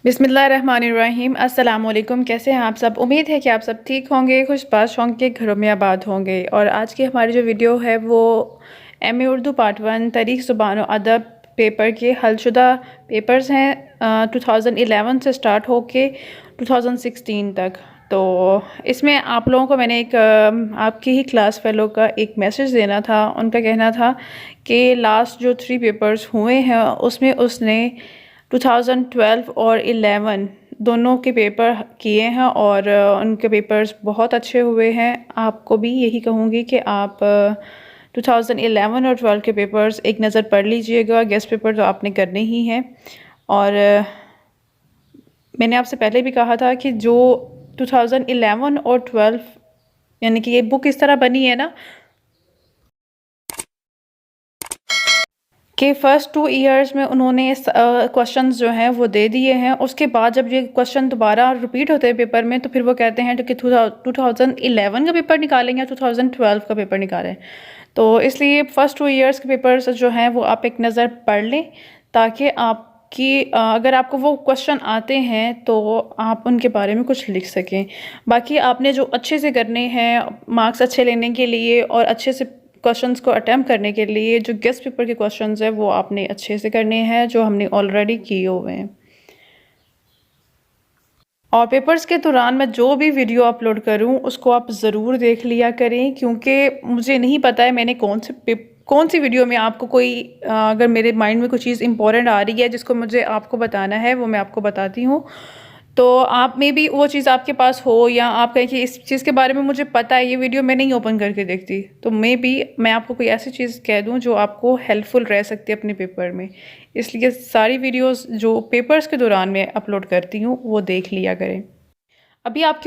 बिस्मिल्लाहिर्रहमानिर्रहीम। अस्सलाम वालेकुम। कैसे हैं आप सब? उम्मीद है कि आप सब ठीक होंगे, खुशबाश होंगे, घरों में आबाद होंगे। और आज की हमारी जो वीडियो है वो MA उर्दू पार्ट 1 तारीख़ ज़ुबान और अदब पेपर के हलशुदा पेपर्स हैं 2011 से स्टार्ट होके 2016 तक। तो इसमें आप लोगों को मैंने एक आपकी ही क्लास फेलो का एक मैसेज देना था। उनका कहना था कि लास्ट जो 3 पेपर्स हुए हैं उसमें उसने 2012 और 11 दोनों के पेपर किए हैं और उनके पेपर्स बहुत अच्छे हुए हैं। आपको भी यही कहूँगी कि आप 2011 और 12 के पेपर्स एक नज़र पढ़ लीजिएगा। गेस्ट पेपर तो आपने करने ही हैं। और मैंने आपसे पहले भी कहा था कि जो 2011 और 12 यानी कि ये बुक इस तरह बनी है ना कि फ़र्स्ट 2 ईयर्स में उन्होंने क्वेश्चंस जो हैं वो दे दिए हैं। उसके बाद जब ये क्वेश्चन दोबारा रिपीट होते हैं पेपर में तो फिर वो कहते हैं कि 2011 का पेपर निकालें या 2012 का पेपर निकालें। तो इसलिए फ़र्स्ट 2 ईयर्स के पेपर्स जो हैं वो आप एक नज़र पढ़ लें ताकि आपकी अगर आपको वो क्वेश्चन आते हैं तो आप उनके बारे में कुछ लिख सकें। बाकी आपने जो अच्छे से करने हैं मार्क्स अच्छे लेने के लिए और अच्छे से क्वेश्चंस को अटेम्प्ट करने के लिए जो गेस्ट पेपर के क्वेश्चंस हैं वो आपने अच्छे से करने हैं जो हमने ऑलरेडी किए हुए हैं। और पेपर्स के दौरान मैं जो भी वीडियो अपलोड करूं उसको आप ज़रूर देख लिया करें, क्योंकि मुझे नहीं पता है मैंने कौन सी वीडियो में आपको कोई अगर मेरे माइंड में कोई चीज़ इंपॉर्टेंट आ रही है जिसको मुझे आपको बताना है वो मैं आपको बताती हूँ। तो आप में भी वो चीज़ आपके पास हो या आप कहें कि इस चीज़ के बारे में मुझे पता है, ये वीडियो मैं नहीं ओपन करके देखती, तो मैं आपको कोई ऐसी चीज़ कह दूं जो आपको हेल्पफुल रह सकती है अपने पेपर में। इसलिए सारी वीडियोस जो पेपर्स के दौरान मैं अपलोड करती हूँ वो देख लिया करें। अभी आप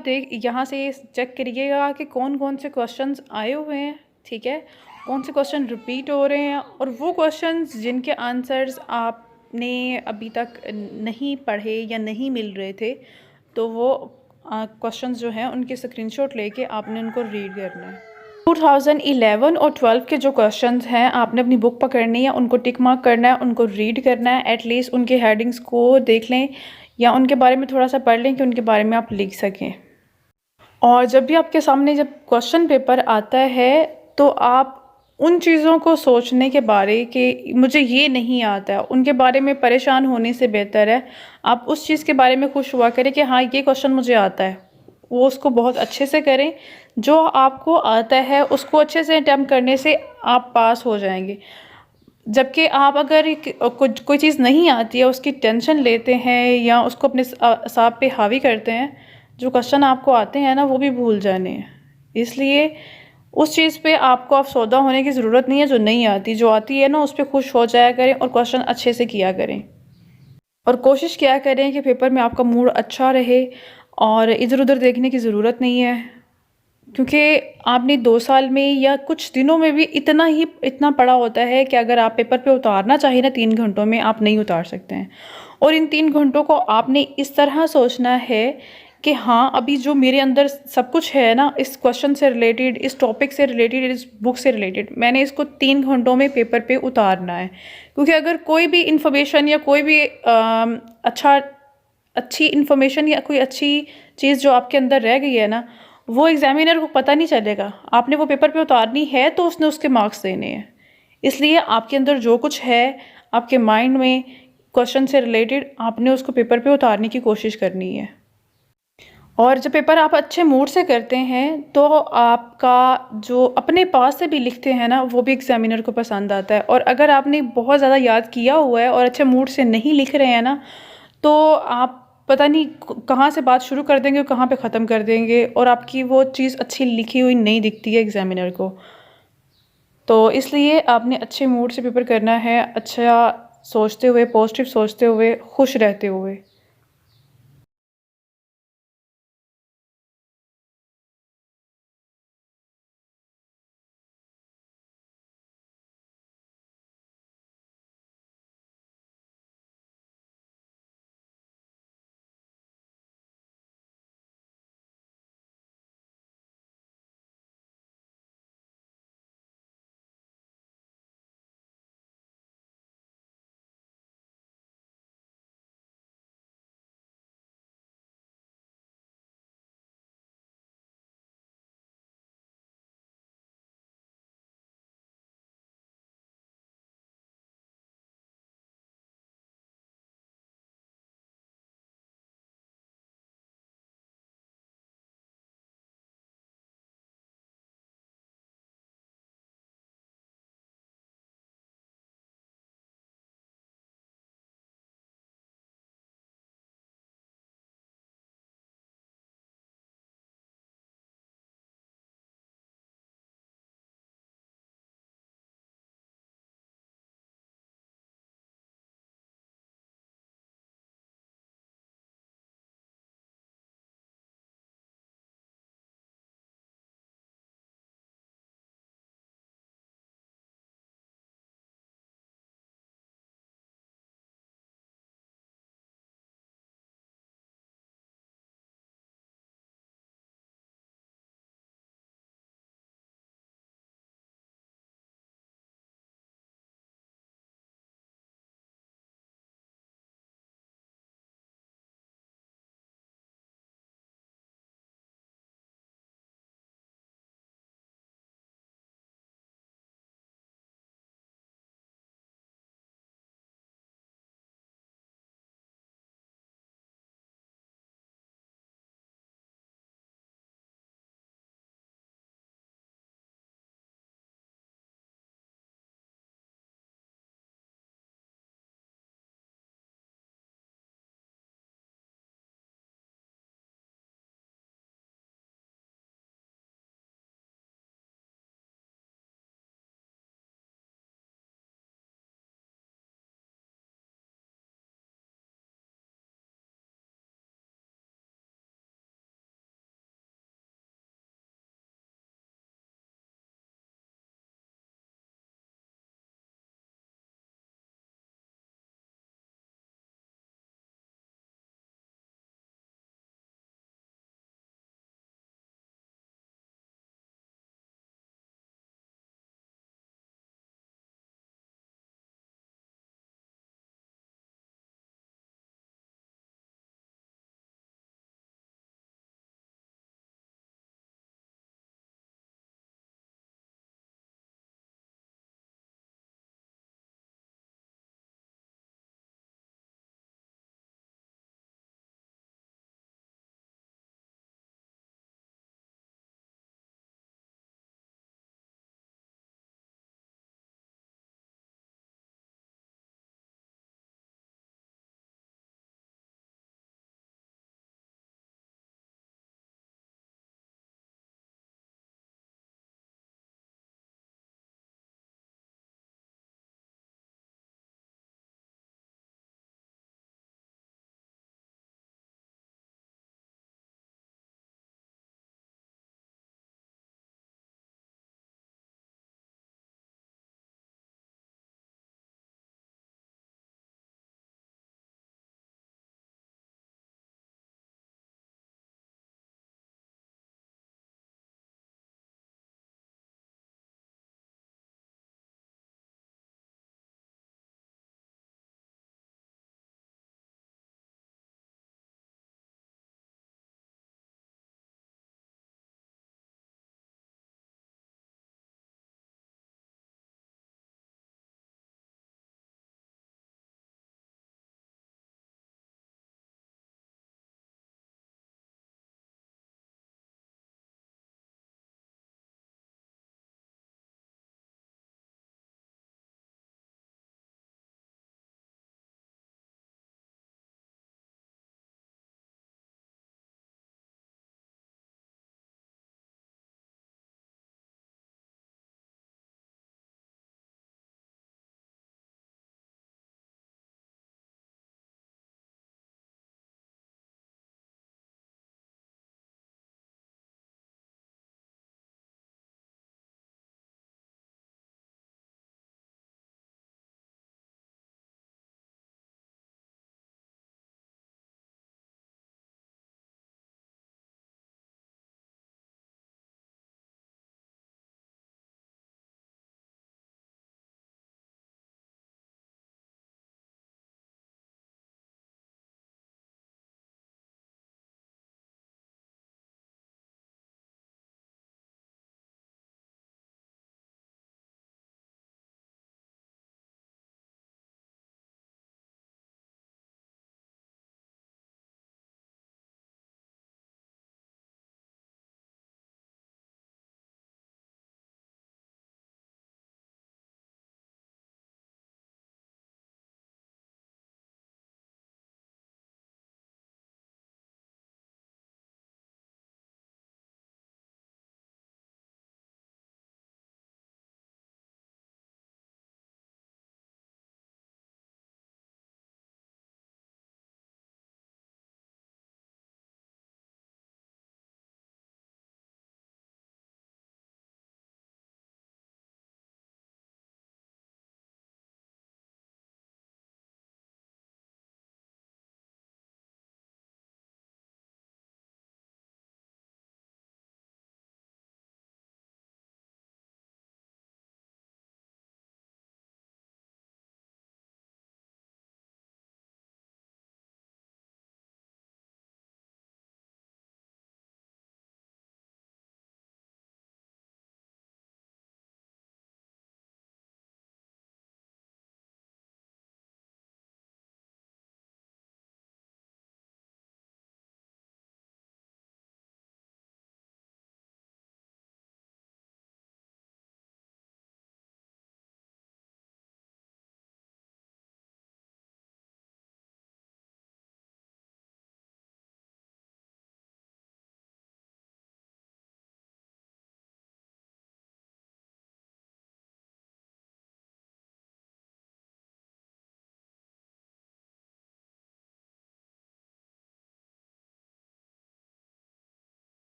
देख यहाँ से चेक करिएगा कि कौन कौन से क्वेश्चंस आए हुए हैं, ठीक है, कौन से क्वेश्चन रिपीट हो रहे हैं और वो क्वेश्चंस जिनके आंसर्स आपने अभी तक नहीं पढ़े या नहीं मिल रहे थे तो वो क्वेश्चंस जो हैं उनके स्क्रीनशॉट लेके आपने उनको रीड करना है। 2011 और 12 के जो क्वेश्चंस हैं आपने अपनी बुक पकड़नी है, उनको टिक मार्क करना है, उनको रीड करना है, एटलीस्ट उनके हेडिंग्स को देख लें या उनके बारे में थोड़ा सा पढ़ लें कि उनके बारे में आप लिख सकें। और जब भी आपके सामने जब क्वेश्चन पेपर आता है तो आप उन चीज़ों को सोचने के बारे कि मुझे ये नहीं आता है उनके बारे में परेशान होने से बेहतर है आप उस चीज़ के बारे में खुश हुआ करें कि हाँ ये क्वेश्चन मुझे आता है, वो उसको बहुत अच्छे से करें। जो आपको आता है उसको अच्छे से अटेम्प्ट करने से आप पास हो जाएंगे। जबकि आप अगर कोई चीज़ नहीं आती है उसकी टेंशन लेते हैं या उसको अपने असाब पे हावी करते हैं, जो क्वेश्चन आपको आते हैं ना वो भी भूल जाने हैं। इसलिए उस चीज़ पे आपको अफसोदा होने की ज़रूरत नहीं है जो नहीं आती, जो आती है ना उस पर खुश हो जाया करें और क्वेश्चन अच्छे से किया करें और कोशिश किया करें कि पेपर में आपका मूड अच्छा रहे और इधर उधर देखने की ज़रूरत नहीं है, क्योंकि आपने 2 साल में या कुछ दिनों में भी इतना पढ़ा होता है कि अगर आप पेपर पे उतारना चाहिए ना 3 घंटों में आप नहीं उतार सकते हैं। और इन 3 घंटों को आपने इस तरह सोचना है कि हाँ अभी जो मेरे अंदर सब कुछ है ना इस क्वेश्चन से रिलेटेड, इस टॉपिक से रिलेटेड, इस बुक से रिलेटेड, मैंने इसको 3 घंटों में पेपर पे उतारना है। क्योंकि अगर कोई भी इंफॉर्मेशन या कोई भी अच्छी इंफॉर्मेशन या कोई अच्छी चीज़ जो आपके अंदर रह गई है ना वो एग्जामिनर को पता नहीं चलेगा, आपने वो पेपर पे उतारनी है तो उसने उसके मार्क्स देने हैं। इसलिए आपके अंदर जो कुछ है आपके माइंड में क्वेश्चन से रिलेटेड आपने उसको पेपर पे उतारने की कोशिश करनी है। और जब पेपर आप अच्छे मूड से करते हैं तो आपका जो अपने पास से भी लिखते हैं ना वो भी एग्जामिनर को पसंद आता है। और अगर आपने बहुत ज़्यादा याद किया हुआ है और अच्छे मूड से नहीं लिख रहे हैं ना तो आप पता नहीं कहाँ से बात शुरू कर देंगे और कहाँ पे ख़त्म कर देंगे और आपकी वो चीज़ अच्छी लिखी हुई नहीं दिखती है एग्ज़ामिनर को। तो इसलिए आपने अच्छे मूड से पेपर करना है, अच्छा सोचते हुए, पॉजिटिव सोचते हुए, खुश रहते हुए।